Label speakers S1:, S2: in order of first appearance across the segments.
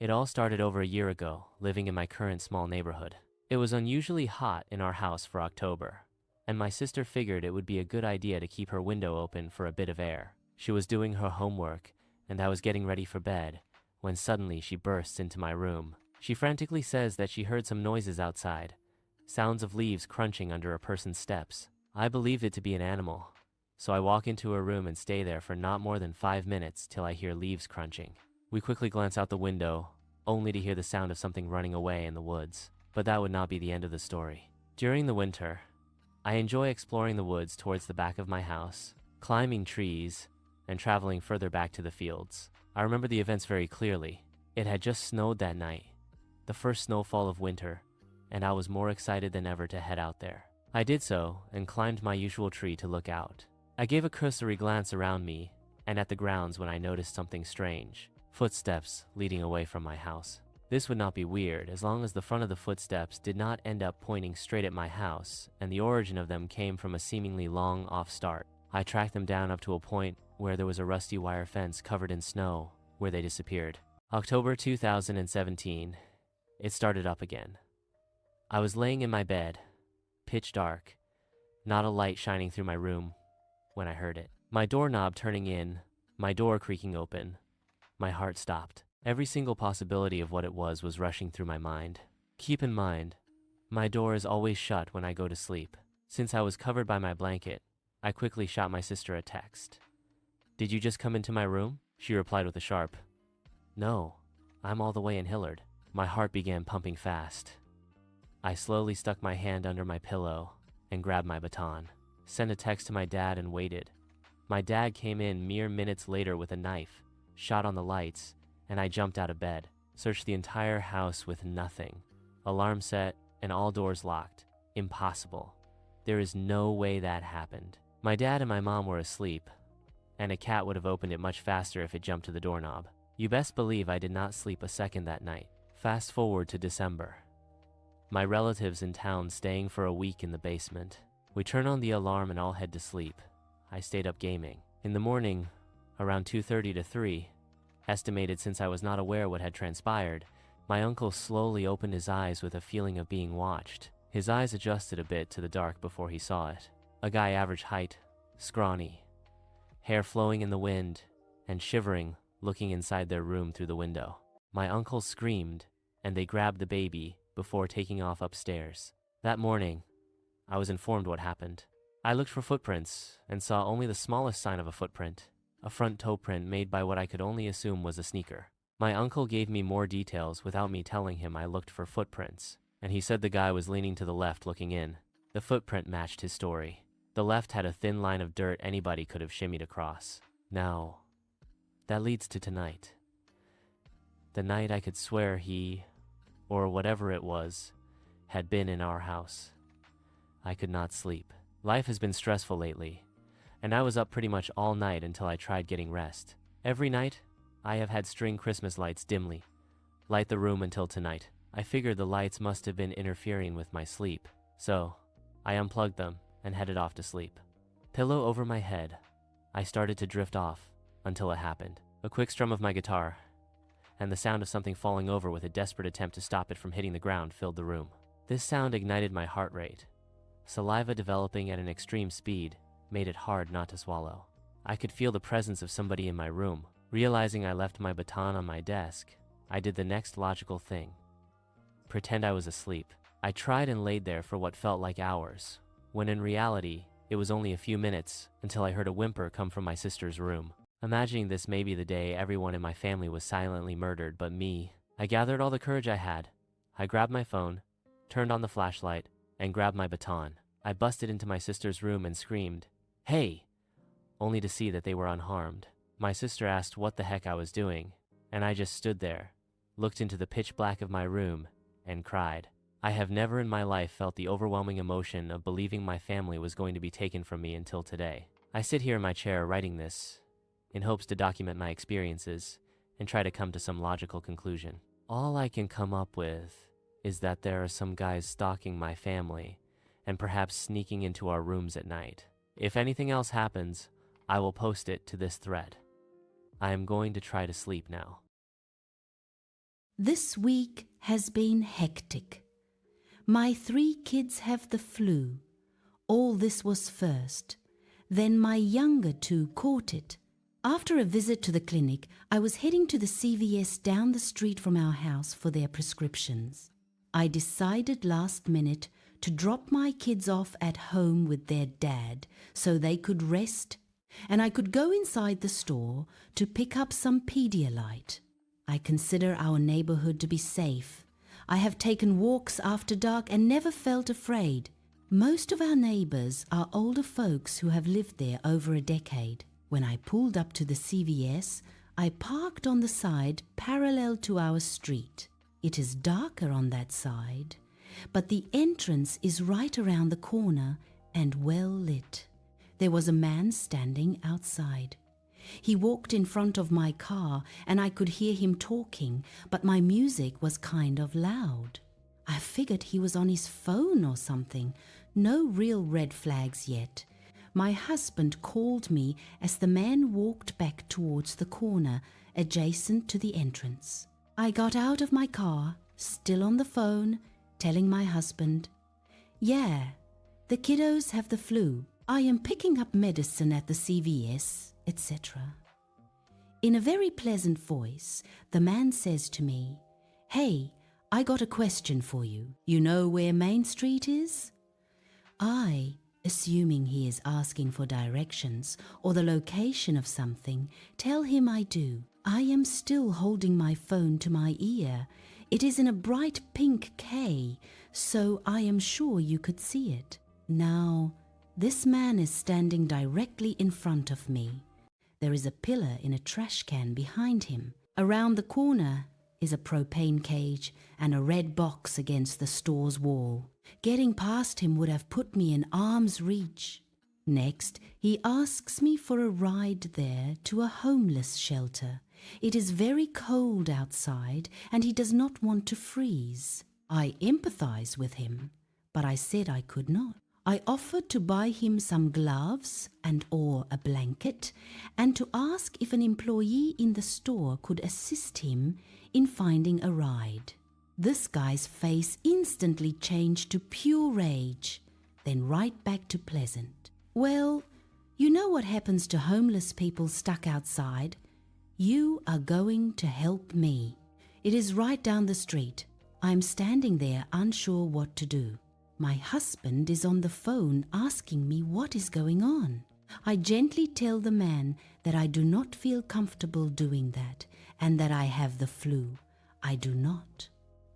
S1: It all started over a year ago, living in my current small neighborhood. It was unusually hot in our house for October, and my sister figured it would be a good idea to keep her window open for a bit of air. She was doing her homework, and I was getting ready for bed, when suddenly she bursts into my room. She frantically says that she heard some noises outside, sounds of leaves crunching under a person's steps. I believed it to be an animal, so I walk into her room and stay there for not more than 5 minutes till I hear leaves crunching. We quickly glance out the window, only to hear the sound of something running away in the woods. But that would not be the end of the story. During the winter, I enjoy exploring the woods towards the back of my house, climbing trees, and traveling further back to the fields. I remember the events very clearly. It had just snowed that night, the first snowfall of winter, and I was more excited than ever to head out there. I did so and climbed my usual tree to look out. I gave a cursory glance around me and at the grounds when I noticed something strange. Footsteps leading away from my house. This would not be weird as long as the front of the footsteps did not end up pointing straight at my house and the origin of them came from a seemingly long off start. I tracked them down up to a point where there was a rusty wire fence covered in snow where they disappeared. October 2017, it started up again. I was laying in my bed, pitch dark, not a light shining through my room, when I heard it. My doorknob turning in, my door creaking open. My heart stopped. Every single possibility of what it was rushing through my mind. Keep in mind, my door is always shut when I go to sleep. Since I was covered by my blanket, I quickly shot my sister a text. "Did you just come into my room?" She replied with a sharp, "No, I'm all the way in Hillard." My heart began pumping fast. I slowly stuck my hand under my pillow and grabbed my baton. Sent a text to my dad and waited. My dad came in mere minutes later with a knife, shot on the lights, and I jumped out of bed, searched the entire house with nothing. Alarm set and all doors locked. Impossible. There is no way that happened. My dad and my mom were asleep, and a cat would have opened it much faster if it jumped to the doorknob. You best believe I did not sleep a second that night. Fast forward to December. My relatives in town staying for a week in the basement. We turn on the alarm and all head to sleep. I stayed up gaming. In the morning, around 2:30 to 3, estimated since I was not aware what had transpired, my uncle slowly opened his eyes with a feeling of being watched. His eyes adjusted a bit to the dark before he saw it. A guy average height, scrawny, hair flowing in the wind, and shivering, looking inside their room through the window. My uncle screamed, and they grabbed the baby before taking off upstairs. That morning, I was informed what happened. I looked for footprints and saw only the smallest sign of a footprint. A front toe print made by what I could only assume was a sneaker. My uncle gave me more details without me telling him I looked for footprints, and he said the guy was leaning to the left looking in. The footprint matched his story. The left had a thin line of dirt anybody could have shimmied across. Now, that leads to tonight. The night I could swear he, or whatever it was, had been in our house. I could not sleep. Life has been stressful lately, and I was up pretty much all night until I tried getting rest. Every night, I have had string Christmas lights dimly light the room until tonight. I figured the lights must have been interfering with my sleep, so I unplugged them and headed off to sleep. Pillow over my head, I started to drift off until it happened. A quick strum of my guitar, and the sound of something falling over with a desperate attempt to stop it from hitting the ground filled the room. This sound ignited my heart rate. Saliva developing at an extreme speed made it hard not to swallow. I could feel the presence of somebody in my room. Realizing I left my baton on my desk, I did the next logical thing. Pretend I was asleep. I tried and laid there for what felt like hours, when in reality, it was only a few minutes until I heard a whimper come from my sister's room. Imagining this may be the day everyone in my family was silently murdered but me, I gathered all the courage I had. I grabbed my phone, turned on the flashlight, and grabbed my baton. I busted into my sister's room and screamed, "Hey!" only to see that they were unharmed. My sister asked what the heck I was doing, and I just stood there, looked into the pitch black of my room, and cried. I have never in my life felt the overwhelming emotion of believing my family was going to be taken from me until today. I sit here in my chair writing this, in hopes to document my experiences and try to come to some logical conclusion. All I can come up with is that there are some guys stalking my family and perhaps sneaking into our rooms at night. If anything else happens, I will post it to this thread. I am going to try to sleep now.
S2: This week has been hectic. My 3 kids have the flu. All this was first. Then my younger 2 caught it. After a visit to the clinic, I was heading to the CVS down the street from our house for their prescriptions. I decided last minute to drop my kids off at home with their dad so they could rest, and I could go inside the store to pick up some Pedialyte. I consider our neighborhood to be safe. I have taken walks after dark and never felt afraid. Most of our neighbors are older folks who have lived there over a decade. When I pulled up to the CVS, I parked on the side parallel to our street. It is darker on that side, but the entrance is right around the corner and well lit. There was a man standing outside. He walked in front of my car and I could hear him talking, but my music was kind of loud. I figured he was on his phone or something. No real red flags yet. My husband called me as the man walked back towards the corner adjacent to the entrance. I got out of my car, still on the phone, telling my husband, "Yeah, the kiddos have the flu. I am picking up medicine at the CVS, etc." In a very pleasant voice, the man says to me, "Hey, I got a question for you. You know where Main Street is?" I, assuming he is asking for directions or the location of something, tell him I do. I am still holding my phone to my ear. It is in a bright pink K, so I am sure you could see it. Now, this man is standing directly in front of me. There is a pillar in a trash can behind him. Around the corner is a propane cage and a red box against the store's wall. Getting past him would have put me in arm's reach. Next, he asks me for a ride there to a homeless shelter. It is very cold outside and he does not want to freeze. I empathize with him, but I said I could not. I offered to buy him some gloves and/or a blanket and to ask if an employee in the store could assist him in finding a ride. This guy's face instantly changed to pure rage, then right back to pleasant. "Well, you know what happens to homeless people stuck outside? You are going to help me. It is right down the street. I'm standing there unsure what to do. My husband is on the phone asking me what is going on. I gently tell the man that I do not feel comfortable doing that and that I have the flu. I do not.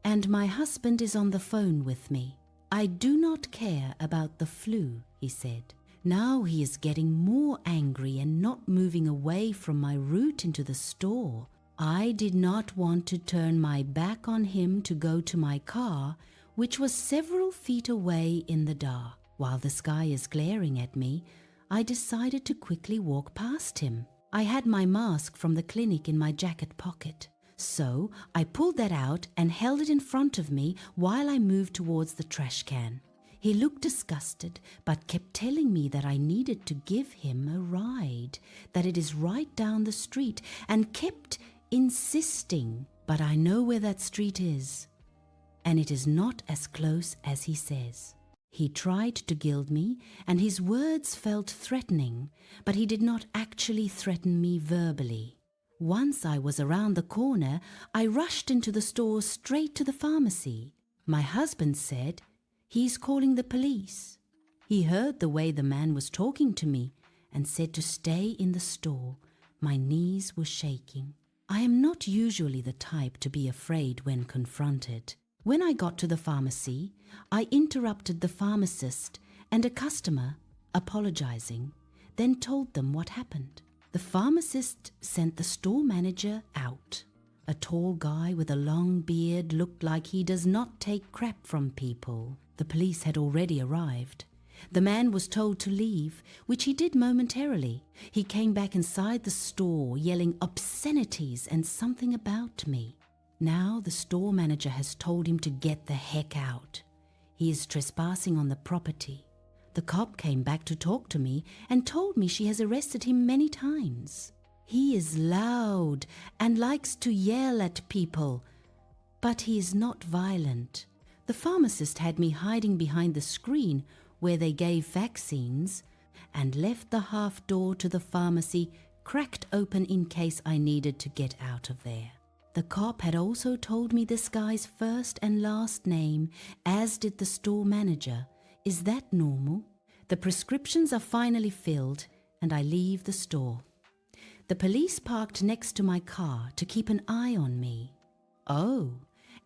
S2: And my husband is on the phone with me. I do not care about the flu, he said. Now he is getting more angry and not moving away from my route into the store. I did not want to turn my back on him to go to my car, which was several feet away in the dark. While the sky is glaring at me, I decided to quickly walk past him. I had my mask from the clinic in my jacket pocket. So I pulled that out and held it in front of me while I moved towards the trash can. He looked disgusted, but kept telling me that I needed to give him a ride, that it is right down the street, and kept insisting. But I know where that street is, and it is not as close as he says. He tried to gild me, and his words felt threatening, but he did not actually threaten me verbally. Once I was around the corner, I rushed into the store straight to the pharmacy. My husband said, "He's calling the police." He heard the way the man was talking to me and said to stay in the store. My knees were shaking. I am not usually the type to be afraid when confronted. When I got to the pharmacy, I interrupted the pharmacist and a customer, apologizing, then told them what happened. The pharmacist sent the store manager out. A tall guy with a long beard looked like he does not take crap from people. The police had already arrived. The man was told to leave, which he did momentarily. He came back inside the store yelling obscenities and something about me. Now the store manager has told him to get the heck out. He is trespassing on the property. The cop came back to talk to me and told me she has arrested him many times. He is loud and likes to yell at people, But he is not violent. The pharmacist had me hiding behind the screen where they gave vaccines and left the half door to the pharmacy cracked open in case I needed to get out of there. The cop had also told me this guy's first and last name, as did the store manager. Is that normal? The prescriptions are finally filled and I leave the store. The police parked next to my car to keep an eye on me. Oh,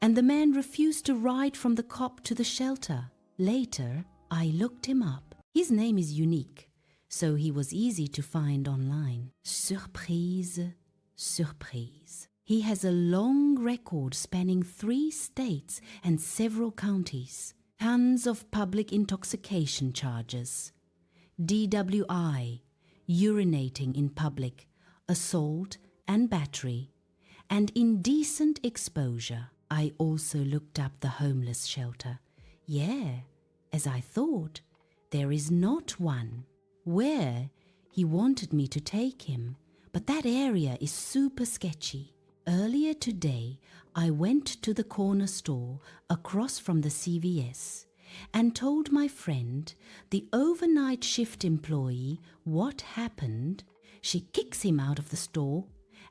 S2: and the man refused to ride from the cop to the shelter. Later, I looked him up. His name is unique, so he was easy to find online. Surprise, surprise. He has a long record spanning 3 states and several counties. Tons of public intoxication charges. DWI, urinating in public, assault and battery, and indecent exposure. I also looked up the homeless shelter. Yeah, as I thought, there is not one. Where he wanted me to take him, but that area is super sketchy. Earlier today, I went to the corner store across from the CVS and told my friend, the overnight shift employee, what happened. She kicks him out of the store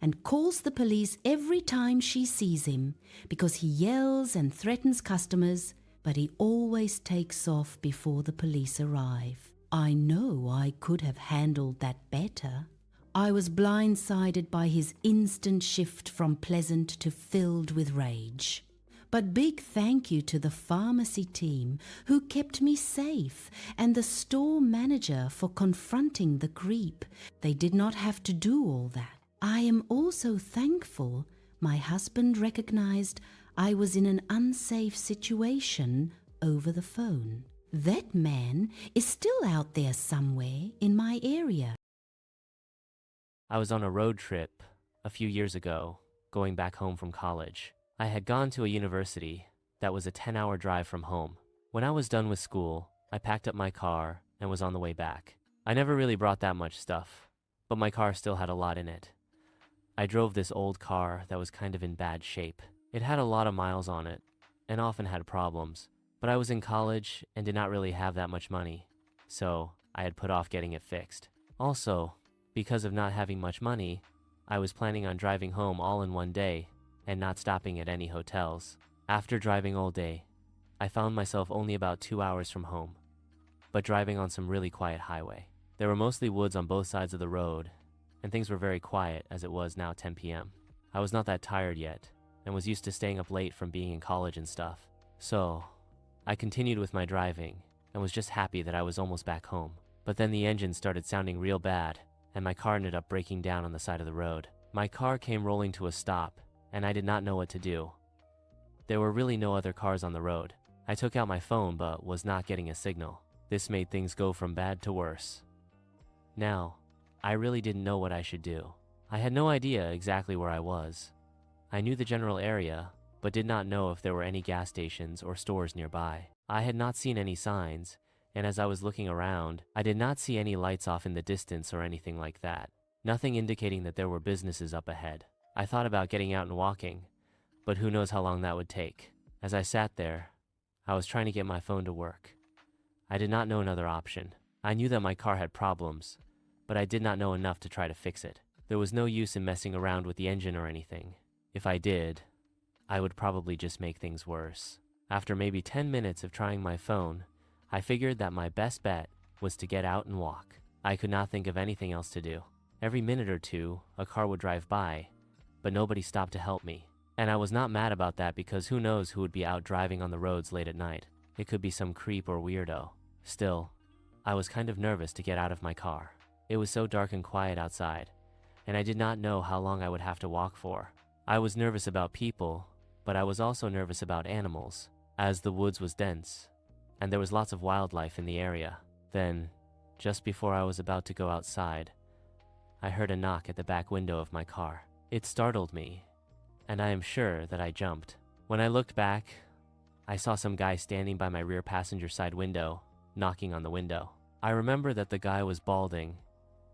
S2: and calls the police every time she sees him because he yells and threatens customers, but he always takes off before the police arrive. I know I could have handled that better. I was blindsided by his instant shift from pleasant to filled with rage. But big thank you to the pharmacy team who kept me safe and the store manager for confronting the creep. They did not have to do all that. I am also thankful my husband recognized I was in an unsafe situation over the phone. That man is still out there somewhere in my area.
S1: I was on a road trip a few years ago, going back home from college. I had gone to a university that was a 10-hour drive from home. When I was done with school, I packed up my car and was on the way back. I never really brought that much stuff, but my car still had a lot in it. I drove this old car that was kind of in bad shape. It had a lot of miles on it and often had problems, but I was in college and did not really have that much money, so I had put off getting it fixed. Also, because of not having much money, I was planning on driving home all in one day and not stopping at any hotels. After driving all day, I found myself only about 2 hours from home, but driving on some really quiet highway. There were mostly woods on both sides of the road, and things were very quiet as it was now 10 p.m. I was not that tired yet, and was used to staying up late from being in college and stuff. So, I continued with my driving, and was just happy that I was almost back home. But then the engine started sounding real bad, and my car ended up breaking down on the side of the road. My car came rolling to a stop, and I did not know what to do. There were really no other cars on the road. I took out my phone but was not getting a signal. This made things go from bad to worse. Now, I really didn't know what I should do. I had no idea exactly where I was. I knew the general area, but did not know if there were any gas stations or stores nearby. I had not seen any signs, and as I was looking around, I did not see any lights off in the distance or anything like that. Nothing indicating that there were businesses up ahead. I thought about getting out and walking, but who knows how long that would take. As I sat there, I was trying to get my phone to work. I did not know another option. I knew that my car had problems, but I did not know enough to try to fix it. There was no use in messing around with the engine or anything. If I did, I would probably just make things worse. After maybe 10 minutes of trying my phone, I figured that my best bet was to get out and walk. I could not think of anything else to do. Every minute or two, a car would drive by, but nobody stopped to help me. And I was not mad about that because who knows who would be out driving on the roads late at night. It could be some creep or weirdo. Still, I was kind of nervous to get out of my car. It was so dark and quiet outside, and I did not know how long I would have to walk for. I was nervous about people, but I was also nervous about animals, as the woods was dense, and there was lots of wildlife in the area. Then, just before I was about to go outside, I heard a knock at the back window of my car. It startled me, and I am sure that I jumped. When I looked back, I saw some guy standing by my rear passenger side window, knocking on the window. I remember that the guy was balding,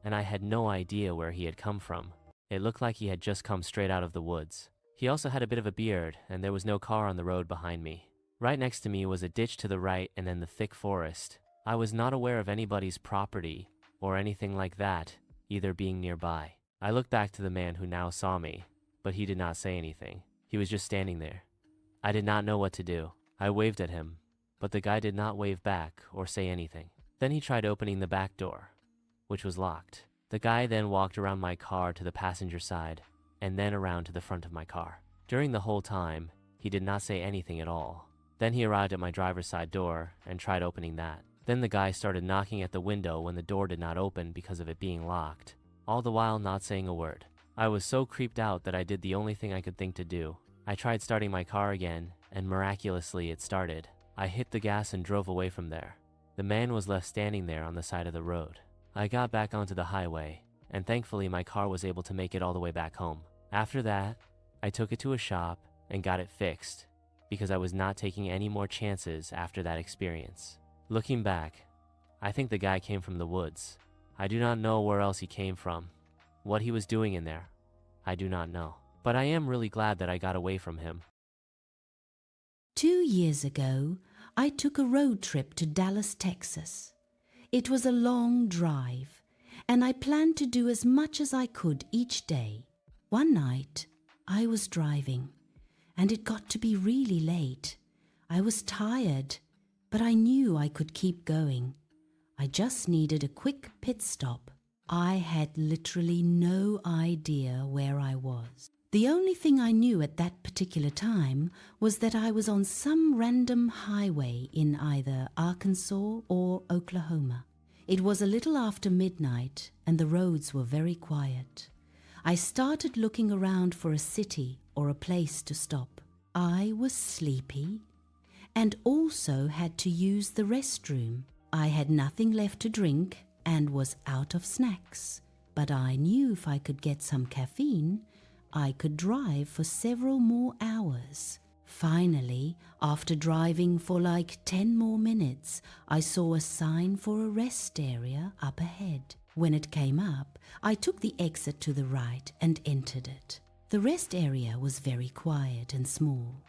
S1: and I had no idea where he had come from. It looked like he had just come straight out of the woods. He also had a bit of a beard, and there was no car on the road behind me. Right next to me was a ditch to the right and then the thick forest. I was not aware of anybody's property or anything like that, either being nearby. I looked back to the man who now saw me, but he did not say anything. He was just standing there. I did not know what to do. I waved at him, but the guy did not wave back or say anything. Then he tried opening the back door, which was locked. The guy then walked around my car to the passenger side and then around to the front of my car. During the whole time, he did not say anything at all. Then he arrived at my driver's side door and tried opening that. Then the guy started knocking at the window when the door did not open because of it being locked, all the while not saying a word. I was so creeped out that I did the only thing I could think to do. I tried starting my car again, and miraculously it started. I hit the gas and drove away from there. The man was left standing there on the side of the road. I got back onto the highway, and thankfully my car was able to make it all the way back home. After that, I took it to a shop and got it fixed, because I was not taking any more chances after that experience. Looking back, I think the guy came from the woods. I do not know where else he came from. What he was doing in there, I do not know. But I am really glad that I got away from him.
S2: 2 years ago, I took a road trip to Dallas, Texas. It was a long drive, and I planned to do as much as I could each day. One night, I was driving, and it got to be really late. I was tired, but I knew I could keep going. I just needed a quick pit stop. I had literally no idea where I was. The only thing I knew at that particular time was that I was on some random highway in either Arkansas or Oklahoma. It was a little after midnight, and the roads were very quiet. I started looking around for a city or a place to stop. I was sleepy and also had to use the restroom. I had nothing left to drink and was out of snacks, but I knew if I could get some caffeine, I could drive for several more hours. Finally, after driving for like 10 more minutes, I saw a sign for a rest area up ahead. When it came up, I took the exit to the right and entered it. The rest area was very quiet and small.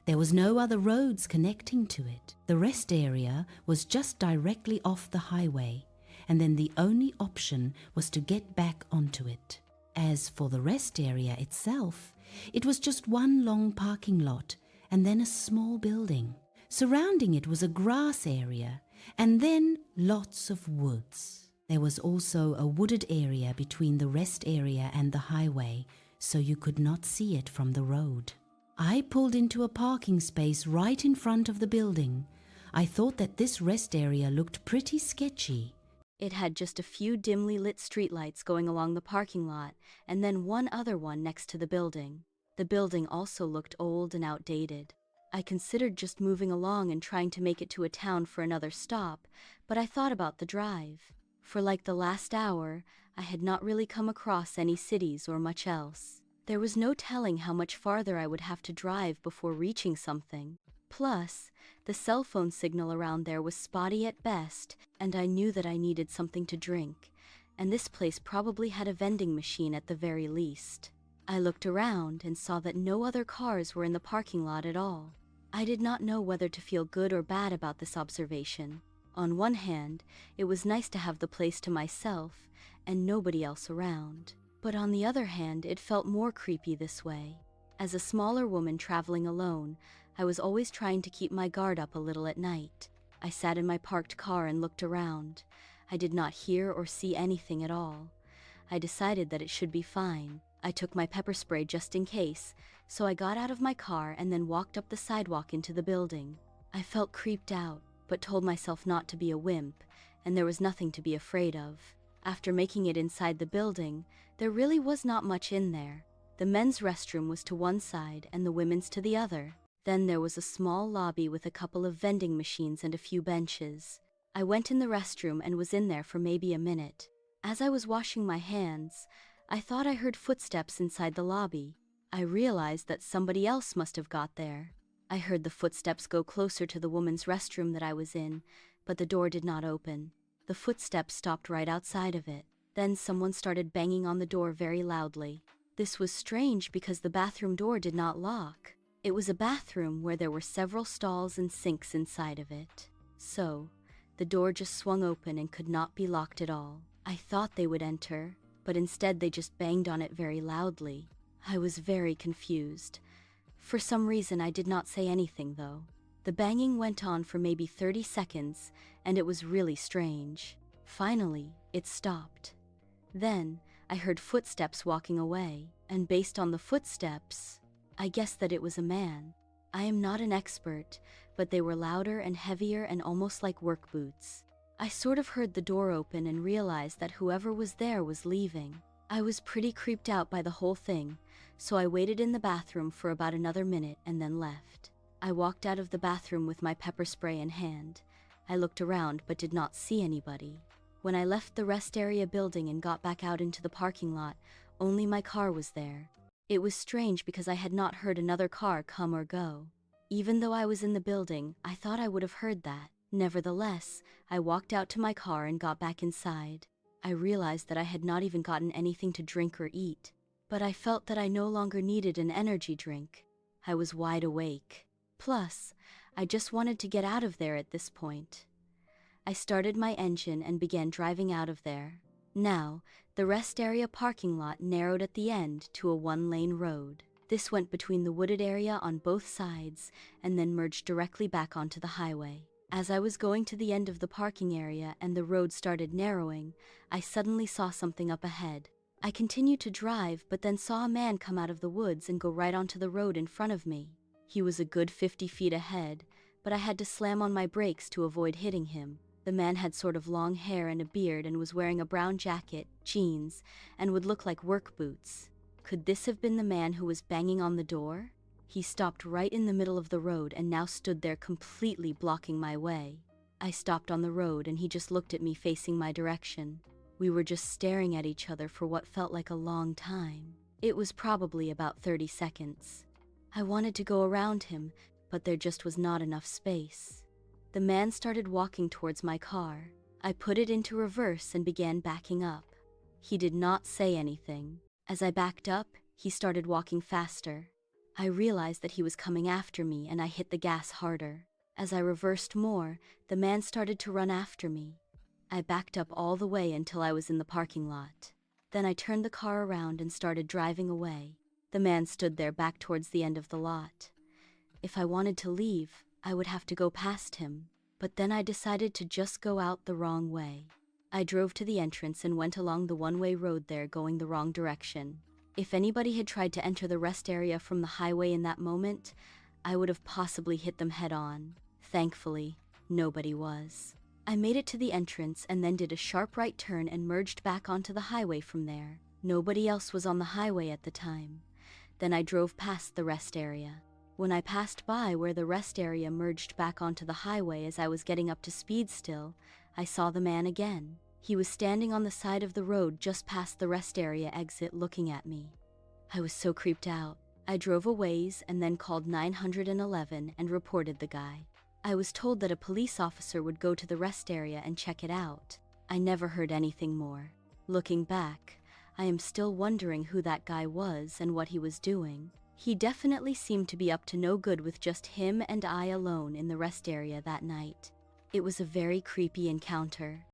S2: There was no other roads connecting to it. The rest area was just directly off the highway, and then the only option was to get back onto it. As for the rest area itself, it was just one long parking lot and then a small building. Surrounding it was a grass area and then lots of woods. There was also a wooded area between the rest area and the highway, so you could not see it from the road. I pulled into a parking space right in front of the building. I thought that this rest area looked pretty sketchy.
S3: It had just a few dimly lit streetlights going along the parking lot, and then one other one next to the building. The building also looked old and outdated. I considered just moving along and trying to make it to a town for another stop, but I thought about the drive. For like the last hour, I had not really come across any cities or much else. There was no telling how much farther I would have to drive before reaching something. Plus, the cell phone signal around there was spotty at best, and I knew that I needed something to drink, and this place probably had a vending machine at the very least. I looked around and saw that no other cars were in the parking lot at all. I did not know whether to feel good or bad about this observation. On one hand, it was nice to have the place to myself and nobody else around. But on the other hand, it felt more creepy this way. As a smaller woman traveling alone, I was always trying to keep my guard up a little at night. I sat in my parked car and looked around. I did not hear or see anything at all. I decided that it should be fine. I took my pepper spray just in case, so I got out of my car and then walked up the sidewalk into the building. I felt creeped out, but told myself not to be a wimp, and there was nothing to be afraid of. After making it inside the building, there really was not much in there. The men's restroom was to one side and the women's to the other. Then there was a small lobby with a couple of vending machines and a few benches. I went in the restroom and was in there for maybe a minute. As I was washing my hands, I thought I heard footsteps inside the lobby. I realized that somebody else must have got there. I heard the footsteps go closer to the woman's restroom that I was in, but the door did not open. The footsteps stopped right outside of it. Then someone started banging on the door very loudly. This was strange because the bathroom door did not lock. It was a bathroom where there were several stalls and sinks inside of it. So, the door just swung open and could not be locked at all. I thought they would enter, but instead they just banged on it very loudly. I was very confused. For some reason I did not say anything though. The banging went on for maybe 30 seconds, and it was really strange. Finally, it stopped. Then, I heard footsteps walking away, and based on the footsteps, I guessed that it was a man. I am not an expert, but they were louder and heavier and almost like work boots. I sort of heard the door open and realized that whoever was there was leaving. I was pretty creeped out by the whole thing, so I waited in the bathroom for about another minute and then left. I walked out of the bathroom with my pepper spray in hand. I looked around but did not see anybody. When I left the rest area building and got back out into the parking lot, only my car was there. It was strange because I had not heard another car come or go. Even though I was in the building, I thought I would have heard that. Nevertheless, I walked out to my car and got back inside. I realized that I had not even gotten anything to drink or eat, but I felt that I no longer needed an energy drink. I was wide awake. Plus, I just wanted to get out of there at this point. I started my engine and began driving out of there. Now, the rest area parking lot narrowed at the end to a one-lane road. This went between the wooded area on both sides and then merged directly back onto the highway. As I was going to the end of the parking area and the road started narrowing, I suddenly saw something up ahead. I continued to drive, but then saw a man come out of the woods and go right onto the road in front of me. He was a good 50 feet ahead, but I had to slam on my brakes to avoid hitting him. The man had sort of long hair and a beard and was wearing a brown jacket, jeans, and would look like work boots. Could this have been the man who was banging on the door? He stopped right in the middle of the road and now stood there completely blocking my way. I stopped on the road and he just looked at me facing my direction. We were just staring at each other for what felt like a long time. It was probably about 30 seconds. I wanted to go around him, but there just was not enough space. The man started walking towards my car. I put it into reverse and began backing up. He did not say anything. As I backed up, he started walking faster. I realized that he was coming after me and I hit the gas harder. As I reversed more, the man started to run after me. I backed up all the way until I was in the parking lot. Then I turned the car around and started driving away. The man stood there back towards the end of the lot. If I wanted to leave, I would have to go past him, but then I decided to just go out the wrong way. I drove to the entrance and went along the one-way road there going the wrong direction. If anybody had tried to enter the rest area from the highway in that moment, I would have possibly hit them head-on. Thankfully, nobody was. I made it to the entrance and then did a sharp right turn and merged back onto the highway from there. Nobody else was on the highway at the time. Then I drove past the rest area. When I passed by where the rest area merged back onto the highway as I was getting up to speed still, I saw the man again. He was standing on the side of the road just past the rest area exit looking at me. I was so creeped out. I drove a ways and then called 911 and reported the guy. I was told that a police officer would go to the rest area and check it out. I never heard anything more. Looking back, I am still wondering who that guy was and what he was doing. He definitely seemed to be up to no good with just him and I alone in the rest area that night. It was a very creepy encounter.